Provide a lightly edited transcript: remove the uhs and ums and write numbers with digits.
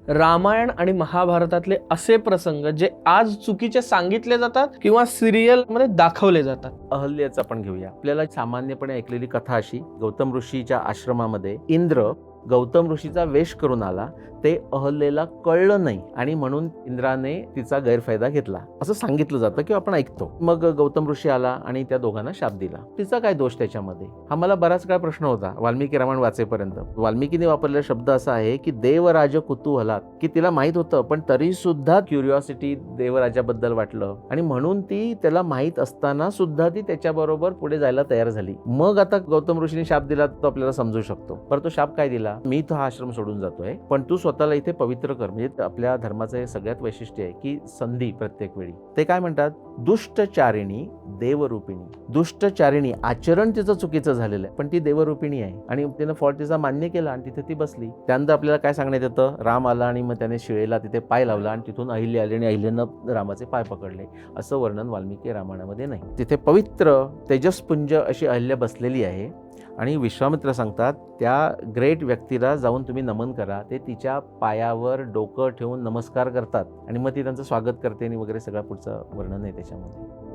रामायण आणि महाभारतातले असे प्रसंग जे आज चुकीचे सांगितले जातात किंवा सिरियल मध्ये दाखवले जातात. अहल्याचं आपण घेऊया. आपल्याला सामान्यपणे ऐकलेली कथा अशी, गौतम ऋषीच्या आश्रमामध्ये इंद्र गौतम ऋषीचा वेश करून आला. ते अहल्येला कळलं नाही आणि म्हणून इंद्राने तिचा गैरफायदा घेतला असं सांगितलं जातं किंवा आपण ऐकतो. मग गौतम ऋषी आला आणि त्या दोघांना शाप दिला. तिचा काय दोष त्याच्यामध्ये? हा मला बराच काळ प्रश्न होता वाल्मिकी रामायण वाचेपर्यंत. वाल्मिकीने वापरलेला शब्द असा आहे की देवराज कुतूहलात, की तिला माहित होतं पण तरी सुद्धा क्युरिओसिटी देवराजाबद्दल वाटलं आणि म्हणून ती त्याला माहित असताना सुद्धा ती त्याच्याबरोबर पुढे जायला तयार झाली. मग आता गौतम ऋषीने शाप दिला तो आपल्याला समजू शकतो. पण तो शाप काय दिला? मी तो हा आश्रम सोडून जातोय पण तू स्वतःला इथे पवित्र कर. म्हणजे आपल्या धर्माचं हे सगळ्यात वैशिष्ट्य आहे की संधी प्रत्येक वेळी. ते काय म्हणतात? दुष्टचारिणी देवरूपिणी. दुष्टचारिणी, आचरण तिचं चुकीचं झालेलं आहे पण ती देवरूपिणी आहे आणि तिनं फॉल्ट तिचा मान्य केला आणि तिथे ती बसली. त्यानंतर आपल्याला काय सांगण्यात येतं? राम आला आणि मग त्याने शिळेला तिथे पाय लावला आणि तिथून अहिल्या आली आणि अहिल्यानं रामाचे पाय पकडले. असं वर्णन वाल्मिकी रामायणामध्ये नाही. तिथे पवित्र तेजस्पुंज अशी अहिल्या बसलेली आहे आणि विश्वामित्र सांगतात त्या ग्रेट व्यक्तीला जाऊन तुम्ही नमन करा. ते तिच्या पायावर डोकं ठेवून नमस्कार करतात आणि मग ती त्यांचं स्वागत करते आणि वगैरे सगळं पुढचं वर्णन आहे त्याच्यामध्ये.